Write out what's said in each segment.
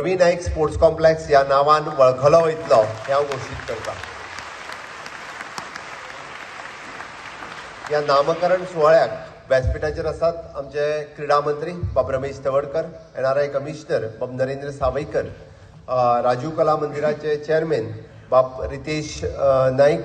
रवी Naik sports complex या नावान वळखलो वयतलो हें हांव घोशीत करतां. ह्या नामकरण सुवाळ्याक व्यासपीठाचेर आसात आमचे क्रीडा मंत्री बाब रमेश तवडकर, NRI कमिशनर बाब नरेंद्र सावयकर, राजीव कला मंदिराचे चेअरमॅन बाब रितेश नाईक,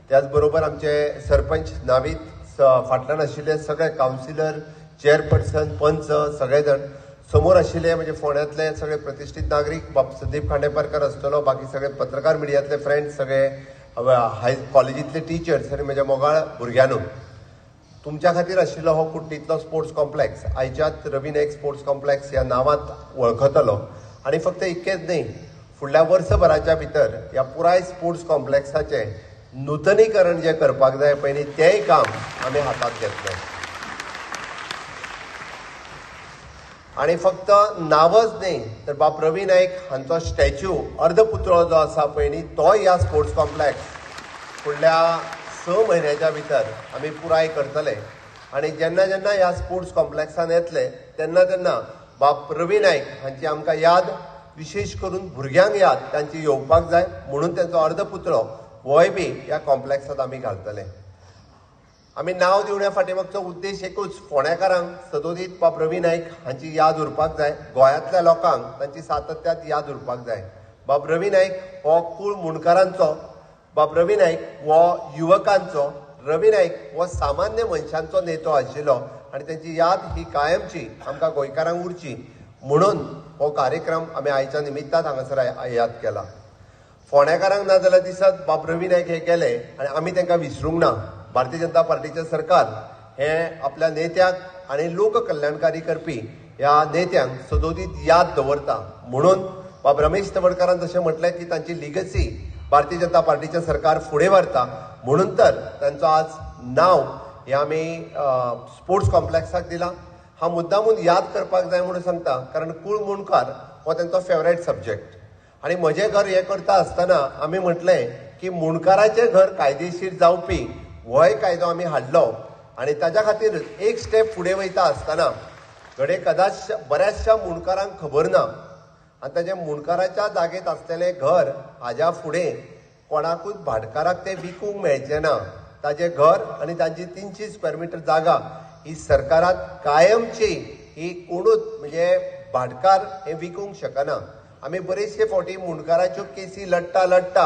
त्याच बरोबर आमचे सरपंच नावीद, फाटल्यान आशिल्ले सगळे कावन्सिलर, चेअरपर्सन, पंच, सगळे जण समोर आशिल्ले म्हणजे फोंड्यांतले सगळे प्रतिष्ठीत नागरीक बाब संदीप खांडेपारकर आसतलो, बाकी सगळे पत्रकार मिडियांतले फ्रेंड्स, सगळे हाय कॉलेजींतले टिचर्स आनी म्हज्या मोगाळ भुरग्यांनो, तुमच्या खातीर आशिल्लो हो कुट्टींतलो स्पोर्ट्स कॉम्प्लेक्स आयच्यात रवी नाईक स्पोर्ट्स कॉम्प्लेक्स ह्या नांवांत वळखतलो. आनी फक्त इतकेंच न्ही, फुडल्या वर्सभराच्या भितर ह्या पुराय स्पोर्ट्स कॉम्प्लेक्साचें नूतनीकरण जें करपाक जाय पळय न्ही, तेंय काम आमी हातांत घेतलें. आनी फक्त नांवच न्ही तर बाब रवी नाईक हांचो स्टॅच्यू अर्धपुतळो जो आसा पळय न्ही, तोय ह्या स्पोर्ट्स कॉम्प्लेक्स फुडल्या 6 म्हयन्याच्या भितर आमी पुराय करतले. आनी जेन्ना जेन्ना ह्या स्पोर्ट्स कॉम्प्लेक्सान येतले तेन्ना तेन्ना बाब रवी नाईक हांची आमकां याद, विशेश करून भुरग्यांक याद तांची येवपाक जाय म्हणून तांचो अर्धपुतळो होय बी ह्या कॉम्प्लेक्सांत आमी घालतले. आमी नांव दिवण्या फाटीमागचो उद्देश एकूच, फोंड्याकारांक सदोदीत बाब रवी नाईक हांची याद उरपाक जाय, गोंयांतल्या लोकांक तांची सातत्यात याद उरपाक जाय. बाब रवी नाईक हो कूळ मुणकारांचो, बाब रवी नाईक हो युवकांचो, रवी नाईक हो सामान्य मनशांचो नेतो आशिल्लो आनी तांची याद ही कायमची आमकां गोंयकारांक उरची म्हणून हो कार्यक्रम आमी आयच्या निमित्तान हांगासर याद केला. फोंड्याकारांक ना जाल्यार दिसत बाब रवी नाईक हे केले आनी आमी तांकां विसरूंक ना. भारतीय जनता पार्टीचें सरकार हें आपल्या नेत्याक आनी लोक कल्याणकारी करपी ह्या नेत्यांक सदोदीत याद दवरता म्हणून बाब रमेश तवडकरान जशें म्हटलें की तांची लिगसी भारतीय जनता पार्टीचें सरकार फुडें व्हरता म्हणून तर तांचो आज नांव हें आमी स्पोर्ट्स कॉम्प्लेक्साक दिलां. हांव मुद्दामून याद करपाक जाय म्हणून सांगता कारण कूळ मुणकार हो तांचो फेवरेट सब्जेक्ट. आनी म्हजें घर हें करता आसतना आमी म्हटलें की मुणकाराचें घर कायदेशीर जावपी होय कायदो आमी हाडलो आनी ताच्या खातीर एक स्टेप फुडें वयता आसतना घडये कदाच बऱ्याचशा मुणकारांक खबर ना आनी ताचे मुणकाराच्या जागेत आसलेलें घर हाज्या फुडें कोणाकूच भाटकाराक तें विकूंक मेळचें ना. ताजें घर आनी ताची 300 स्क्वेअर मिटर जागा ही सरकारात कायमची, ही कोणूच म्हणजे भाटकार हें विकूंक शकना. आमी बरेचशे फावटी मुणकाराच्यो केसी लडटा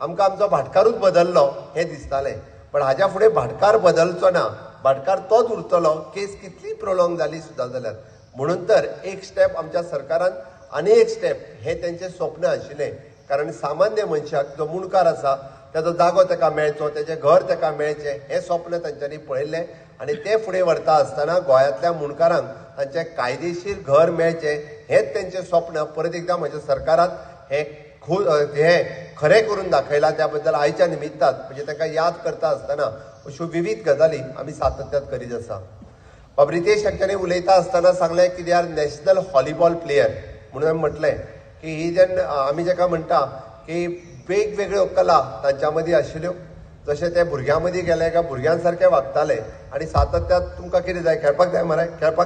आमकां आमचो भाटकारूच बदललो हें दिसतालें, पण हाज्या फुडें भाटकार बदलचो ना, भाटकार तोच उरतलो केस कितली प्रोलॉंग जाली सुद्दां जाल्यार. म्हणून तर एक स्टेप आमच्या सरकारान आनी एक स्टेप हें तेंचें स्वप्न आशिल्लें कारण सामान्य मनशाक जो मुणकार आसा ताजो जागो ताका मेळचो, तेजें घर ताका मेळचें हें स्वप्न तांच्यांनी पळयल्लें आनी तें फुडें व्हरता आसतना गोंयांतल्या मुणकारांक तांचें कायदेशीर घर मेळचें हेंच तेंचें स्वप्न परत एकदां म्हज्या सरकारान हें खरें करून दाखयलां. त्या बद्दल आयच्या निमित्तान म्हणजे ताका याद करता आसतना अश्यो विविध गजाली आमी सातत्यान करीत आसा. बाब रितेश हांच्यांनी उलयता आसतना सांगलें की they are national volleyball player म्हणून हांवें म्हटलें की ही जेन्ना आमी जाका म्हणटा की वेगवेगळ्यो कला तांच्या मदीं आशिल्ल्यो, जशें ते भुरग्यां मदीं गेले काय भुरग्यां सारके वागताले आनी सातत्यात तुमकां कितें जाय, खेळपाक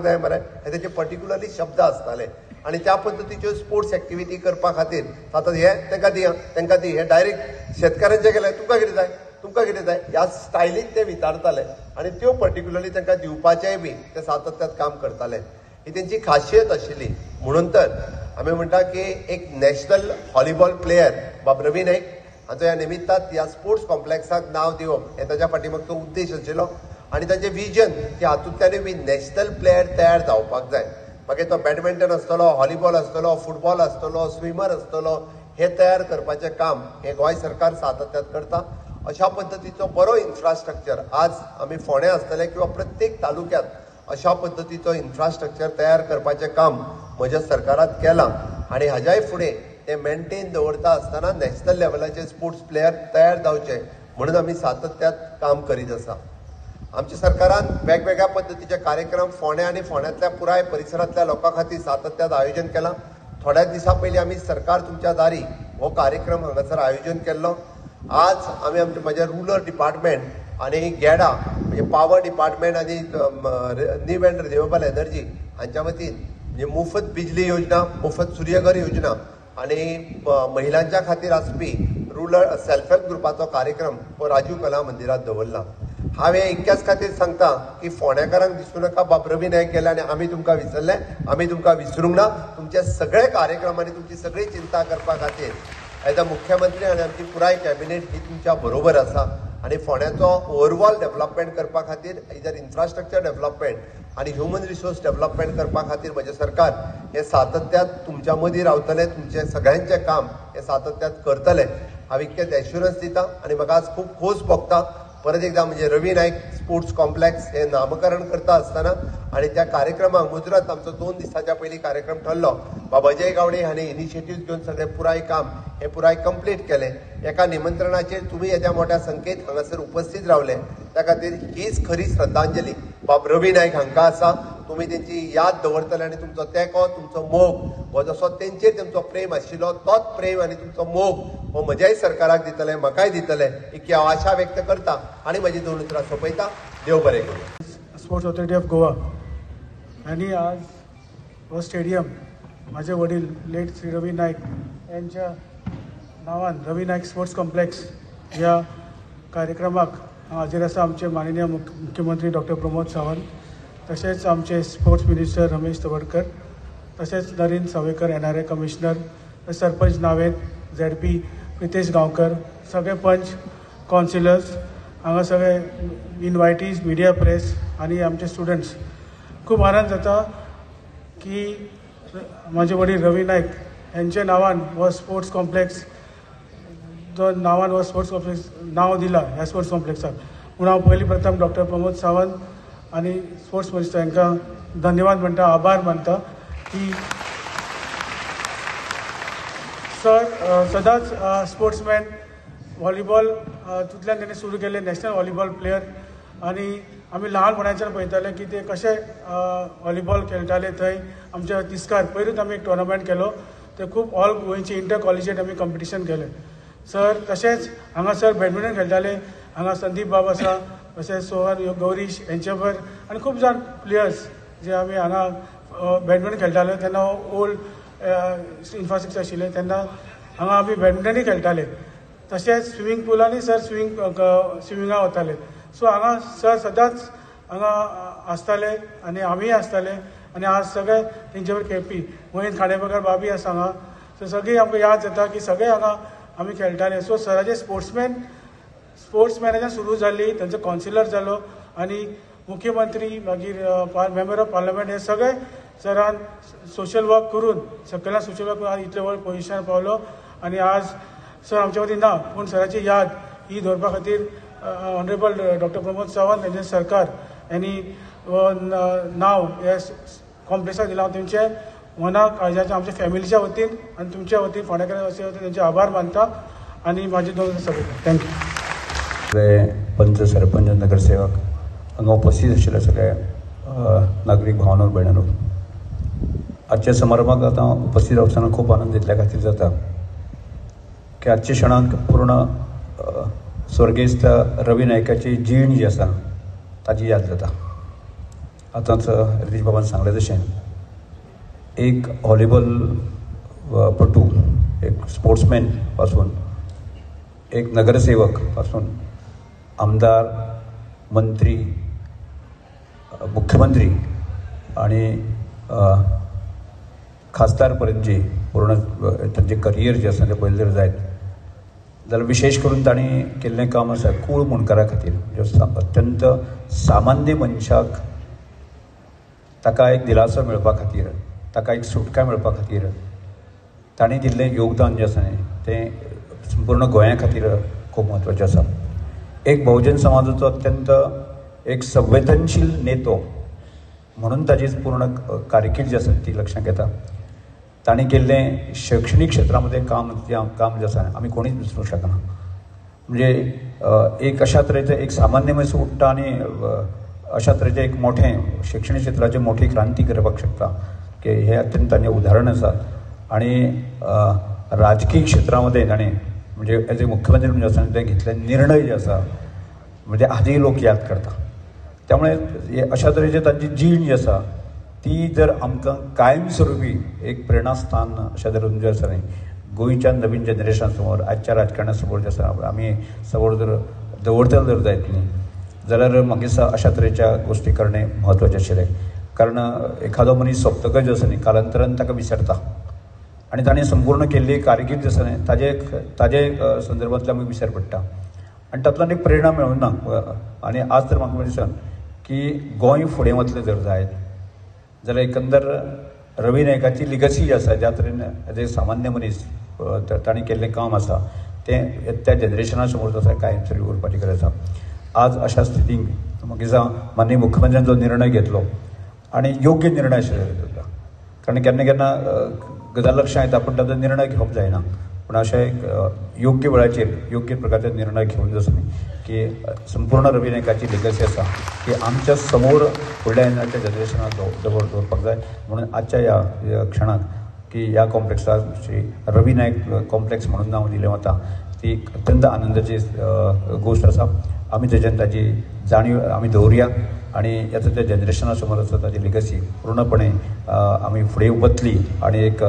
जाय मरे हे तेचे पर्टिक्युलरली शब्द आसताले आनी त्या पद्दतीच्यो स्पोर्ट्स एक्टिविटी करपा खातीर आतां हे तांकां दी हे डायरेक्ट शेतकारांचे गेले तुमकां कितें जाय ह्या स्टायलीन ते विचारताले आनी त्यो पर्टिक्युलरली तांकां दिवपाचेंय बी ते सातत्यात काम करताले. ही तेंची खासियत आशिल्ली म्हणून तर आमी म्हणटा की एक नॅशनल व्हॉलीबॉल प्लेयर बाब रवी नाईक हांचो ह्या निमित्तान ह्या स्पोर्ट्स कॉम्प्लेक्साक नांव दिवप हे ताच्या फाटीमागचो उद्देश आशिल्लो आनी ताचें विजन की हातूंतल्यानूय बी नॅशनल प्लेयर तयार जावपाक जाय. मागीर तो बॅडमिंटन आसतलो, व्हॉलीबॉल आसतलो, फुटबॉल आसतलो, स्विमर आसतलो, हे तयार करपाचें काम हे गोंय सरकार सातत्यात करता. अशा पद्दतीचो बरो इन्फ्रास्ट्रक्चर आज आमी फोंड्या आसतले किंवा प्रत्येक तालुक्यात अशा पद्दतीचो इन्फ्रास्ट्रक्चर तयार करपाचें काम म्हज्या सरकारान केलां आनी हाज्याय फुडें ते मेंटेन दवरता आसतना नॅशनल लेवलाचे स्पोर्ट्स प्लेयर तयार जावचे म्हणून आमी सातत्यात काम करीत आसा. आमच्या सरकारान वेगवेगळ्या पद्दतीचे कार्यक्रम फोंड्या आनी फोंड्यांतल्या पुराय परिसरांतल्या लोकां खातीर सातत्यात आयोजन केलां. थोड्या दिसां पयलीं आमी सरकार तुमच्या दारी हो कार्यक्रम हांगासर आयोजन केल्लो. आज आमी म्हजे रुरल डिपार्टमेंट आनी गेडा म्हणजे पावर डिपार्टमेंट आनी नीव एंड रिन्युएबल एनर्जी हांच्या वतीन म्हणजे मुफ्त बिजली योजना, मुफ्त सूर्यघर योजना आणि महिलांच्या खातीर आसपी रुरल सेल्फ हेल्प ग्रुपाचो कार्यक्रम हो राजीव कला मंदिरात दवरला. हांवें इतक्याच खातीर सांगता की फोंडेकारांक दिसूं नाका बाब रवी नायक गेले आनी आमी तुमकां विसरले. आमी तुमकां विसरूंक ना. तुमचे सगळे कार्यक्रम आनी तुमची सगळी चिंता करपा खातीर एज अ मुख्यमंत्री आनी आमची पुराय कॅबिनेट ही तुमच्या बरोबर आसा. आनी फोंड्याचो ओवरऑल डेव्हलपमेंट करपा खातीर इधर इन्फ्रास्ट्रक्चर डेव्हलपमेंट आनी ह्युमन रिसोर्स डेव्हलपमेंट करपा खातीर म्हजें सरकार हे सातत्यात तुमच्या मदीं रावतलें. तुमचे सगळ्यांचें काम हे सातत्यात करतलें. हांव इतकेंच एश्युरन्स दिता आनी म्हाका आज खूब खोस भोगता. परत एकदा म्हणजे रवी नायक स्पोर्ट्स कॉम्प्लेक्स हे नामकरण करता आसतना आनी त्या कार्यक्रमाक मुजरत आमचो 2 दिसाच्या पयलीं कार्यक्रम ठरलो. बाबा अजय गावडे हांणी इनिशिएटीव्ह घेवन सगळें पुराय काम हे पुराय कंप्लीट केलें. एका निमंत्रणाचेर तुमी येद्या मोठ्या संख्येत हांगासर उपस्थित रावले. त्या खातीर हीच खरी श्रद्धांजली बाब रवी नायक हांकां आसा. तुमी तेंची याद दवरतले आनी तुमचो तेंको, तुमचो मोग हो जसो तेंचेर तुमचो प्रेम आशिल्लो तोच प्रेम आनी तुमचो मोग हो म्हज्याय सरकाराक दितले, म्हाकाय दितले इतकी हांव आशा व्यक्त करता आनी म्हजी 2 उतरां सोंपयता. देव बरें करूं. स्पोर्ट्स ऑथॉरिटी ऑफ गोवा यांनी आज हो स्टेडियम माझे वडील लेट श्री रवी नायक यांच्या नावान रवी नायक स्पोर्ट्स कॉम्प्लेक्स ह्या कार्यक्रमाक हाजीर आसा आमचे माननीय मुख्यमंत्री डॉक्टर प्रमोद सावंत, तशेंच आमचे स्पोर्ट्स मिनिस्टर रमेश तवडकर, तशेंच Narendra Sawaikar NRA commissioner, sarpanch Naved ZP Pritesh Gaonkar, सगळे पंच कावन्सिलर्स हांगा सगळे इन्वायटीज, मिडिया प्रेस आनी आमचे स्टुडंट्स. खूब आनंद जाता की माझे वडील रवी नायक यांच्या नावान हो स्पोर्ट्स कॉम्प्लेक्स जो नावान हो स्पोर्ट्स कॉम्प्लेक्स नाव दिला ह्या स्पोर्ट्स कॉम्प्लेक्साक. म्हणून हांव पयलीं प्रथम डॉक्टर प्रमोद सावंत आनी स्पोर्ट्स मिनिस्टर हांकां धन्यवाद म्हणटा, आभार मानता की सर सदांच स्पोर्ट्समॅन व्हॉलीबॉल तितल्यान तेणें सुरू केले नॅशनल व्हॉलीबॉल प्लेयर. आनी आमी ल्हानपणाच्यान पळयताले की ते कशे व्हॉलीबॉल खेळटाले. थंय आमच्या तिस्कार पयरूच आमी एक टोर्नामेंट केलो. ते खूब ऑल गोंयचे इंटर कॉलेजिएट आमी कॉम्पिटिशन केलें. सर तशेंच हांगासर बॅडमिंटन खेळटाले. हांगा संदीप बाब आसा, तशेंच सोहन गौरीश हेंचे भर आनी खूब जाण प्लेयर्स जे आमी हांगा बॅडमिंटन खेळटाले तेन्ना ओल्ड इन्फ्रास्ट्रक्चर आशिल्लें तेन्ना हांगा आमी बॅडमिंटनूय खेळटाले. तशेंच स्विमींग पुलांनी सर स्विमिंगाक वताले. सो हांगा सर सदांच हांगा आसताले आनी आमीय आसताले. आनी आज सगळे तेंचे बरोबर खेळपी मोहीन खांडेपाकर बाबी आसा हांगा. सो सगळीं आमकां याद जाता की सगळे हांगा आमी खेळटाले. सो सराचे स्पोर्ट्समॅनाच्यान सुरू जाल्ली, तांचो कावन्सिलर जालो आनी मुख्यमंत्री मागीर मेंबर ऑफ पार्लमेंट हे सगळे सरान सोशल वर्क करून सकयल्यान सोशल वर्क करून आज इतले व्हड पोजिशनार पावलो. आनी आज सर आमचे मदीं ना पूण सराची याद ही दवरपा खातीर ऑनरेबल डॉक्टर प्रमोद सावंत हेंचे सरकार यांनी नाव ह्या कॉम्प्लेक्साक दिलां. हांव तेंचे मनाक काळजाच्या आमच्या फॅमिलीच्या वतीन आनी तुमच्या वतीन फोंडेकारांच्या वतीन तेंचे आभार मानता आनी म्हाजे 2 सोंपयता. थँक्यू. सगळे पंच, सरपंच, नगरसेवक हांगा उपस्थित आशिल्ले सगळे नागरीक भावांनो भयणांनो, आजच्या समारंभाक आतां उपस्थित रावतना खूब आनंद इतल्या खातीर जाता की आजच्या क्षणाक पूर्ण स्वर्गेस्त रवी नायकाची जीण जी आसा ताची याद जाता. आतांच रितीश बाबान सांगलें तशें एक व्हॉलीबॉल पटू, एक स्पोर्ट्समॅन पासून एक नगरसेवक पासून आमदार, मंत्री, मुख्यमंत्री आणि खासदार पर्यंतची पूर्ण तांचें करियर जें आसा तें पळयलें जर जायत जाल्यार विशेष करून तांणी केल्लें काम आसा कूळ मुणकारा खातीर. अत्यंत सामान्य मनशाक ताका एक दिलासो मेळपा खातीर, ताका एक सुटका मेळपा खातीर तांणी दिल्लें योगदान जें आसा न्ही तें संपूर्ण गोंया खातीर खूब म्हत्वाचें आसा. एक बहुजन समाजाचो अत्यंत एक संवेदनशील नेतो म्हणून ताची पूर्ण कारकीर्द जी आसा ती लक्षांत येता. तांणी केल्लें शैक्षणीक क्षेत्रामध्ये काम जे आसा आमी कोणीच विसरूंक शकना. म्हणजे एक अशा तरेचें एक सामान्य मनीस उठ्ठा आनी अशा तरेचें एक मोठें शैक्षणीक क्षेत्राची मोठी क्रांती करपाक शकता की हे अत्यंत तांचें उदाहरण आसा. आनी राजकीय क्षेत्रामध्ये ताणें म्हणजे एज ए मुख्यमंत्री म्हणजे आसा ते घेतले निर्णय जे आसा म्हणजे आजही लोक याद करता. त्यामुळे अशा तरेचे तांची जीण जी आसा ती जर आमकां कायमस्वरुपी एक प्रेरणास्थान अशें धरून जें आसा न्ही गोंयच्या नवीन जनरेशना समोर आजच्या राजकारणा समोर जें आसा आमी समोर जर दवरतले जर जायत न्ही जाल्यार म्हाका दिसता अशा तरेच्या गोश्टी करणे म्हत्वाचें आशिल्लें. कारण एखादो मनीस सोंपतकच जो आसा न्ही कालांतरान ताका विसरता आनी ताणें संपूर्ण केल्ली कारकीर्द आसा न्ही ताजे संदर्भांतल्यान आमकां विसर पडटा आनी तातूंतल्यान एक प्रेरणा मेळूंक ना. आनी आज तर म्हाका दिसता की गोंय फुडें वतलें जर जायत जाल्यार एकंदर रवी नायकाची लिगसी जी आसा ज्या तरेन एज ए सामान्य मनीस ताणें केल्लें काम आसा तें त्या जनरेशना समोर जो आसा कायमस्वरूपी उरपाची गरज आसा. आज अशा स्थितीन म्हाका दिसता माननीय मुख्यमंत्र्यान जो निर्णय घेतलो आनी योग्य निर्णय आशिल्लो कारण केन्ना केन्ना गजाल लक्षांत येता पूण ताचो निर्णय घेवप जायना पूण अशें एक योग्य वेळाचेर योग्य प्रकारचे निर्णय घेवन जो आसा न्ही की संपूर्ण रवी नायकाची लिगसी आसा की आमच्या समोर फुडल्या येणाऱ्या जनरेशनाक दवरपाक जाय. म्हणून आजच्या ह्या क्षणाक की ह्या कॉम्प्लेक्साक श्री रवी नायक कॉम्प्लेक्स म्हणून नांव दिलें वता ती अत्यंत आनंदाची गोश्ट आसा. आमी तेच्यान ताची जाणीव आमी दवरया आनी येता त्या जनरेशना समोर आसा ताची लिगसी पूर्णपणे आमी फुडें वतली आनी एक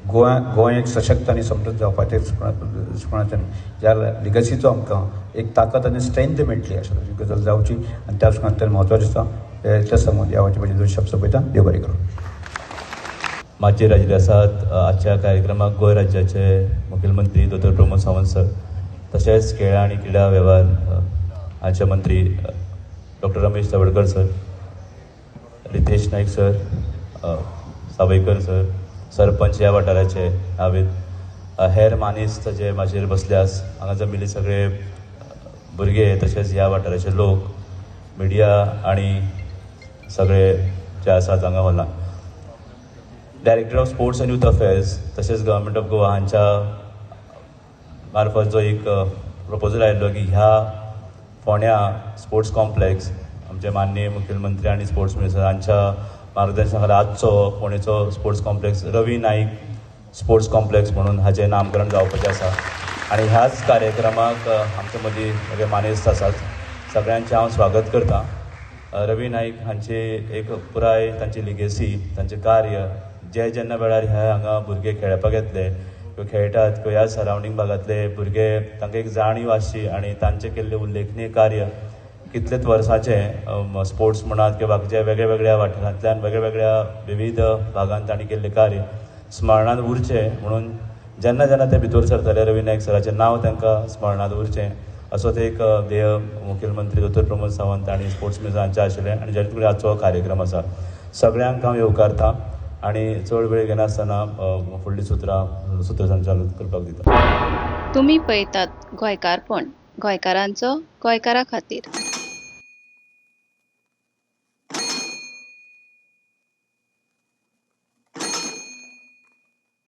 गोंय एक सशक्त आनी समृद्ध जावपाचे दृश्टिकोनाच्यान ज्या लिगसीचो आमकां एक ताकद आनी स्ट्रेंथ मेळटली अशा तरेची गजाल जावची आनी त्या दृश्टिकोनांतल्यान म्हत्वाचें आसा. त्या सांगून ह्या म्हजे दोन शब्द सोंपयता. देव बरें करूं. माचयेर आयिल्ले आसात आजच्या कार्यक्रमाक गोंय राज्याचे मुखेलमंत्री दोतोर प्रमोद सावंत सर तशेंच खेळ आनी क्रीडा वेव्हार हाचे मंत्री doctor Ramesh Tawadkar sir, Ritesh Naik sir, Sawaikar sir, sarpanch ह्या वाठाराचे हांवें हेर मानेस्त जे म्हाजेर बसल्यास हांगा जमिल्ले सगळे भुरगे तशेंच ह्या वाठाराचे लोक मिडिया आनी सगळे जे आसात हांगा हॉलांत. Director of sports and youth affairs तशेंच गव्हर्मेंट ऑफ गोवा हांच्या मार्फत जो एक प्रपोजल आयिल्लो की ह्या फोंड्या स्पोर्ट्स कॉम्प्लेक्स आमचे माननीय मुखेलमंत्री आनी स्पोर्ट्स मिनिस्टर हांच्या मार्गदर्शना खाला आजचो फोंडेचो स्पोर्ट्स कॉम्प्लेक्स रवी नाईक स्पोर्ट्स कॉम्प्लेक्स म्हणून हाचें नामकरण जावपाचें आसा. आनी ह्याच कार्यक्रमाक आमचे मदीं सगळे मानेस्त आसात. सगळ्यांचें हांव स्वागत करतां. रवी नाईक हांची एक पुराय तांची लिगेसी तांचें कार्य जे जेन्ना वेळार ह्या हांगा भुरगे खेळपाक येतले किंवा खेळटात किंवा ह्या सरावंडींग भागांतले भुरगे तांकां एक जाणीव आसची आनी तांचें केल्लें उल्लेखनीय कार्य कितलेच वर्साचें स्पोर्ट्स म्हणात किंवा बाकीच्या वेगळ्या वेगळ्या वाठारांतल्यान वेगळ्या वेगळ्या विविध भागांत तांणी केल्लें कार्य स्मरणांत उरचें म्हणून जेन्ना जेन्ना ते भितर सरतले रवी नाईक सराचें नांव तांकां स्मरणांत उरचें असोच एक ध्येय मुखेलमंत्री दोतोर प्रमोद सावंत आनी स्पोर्ट्स मिनिस्टर हांचें आशिल्लें आनी जेणे कडेन आजचो कार्यक्रम आसा. सगळ्यांक हांव येवकारतां आनी चड वेळ घेनासतना फुडलीं सुत्रसंचालन करपाक दिता. तुमी पळयतात गोंयकारपण, गोंयकारांचो गोंयकारा खातीर.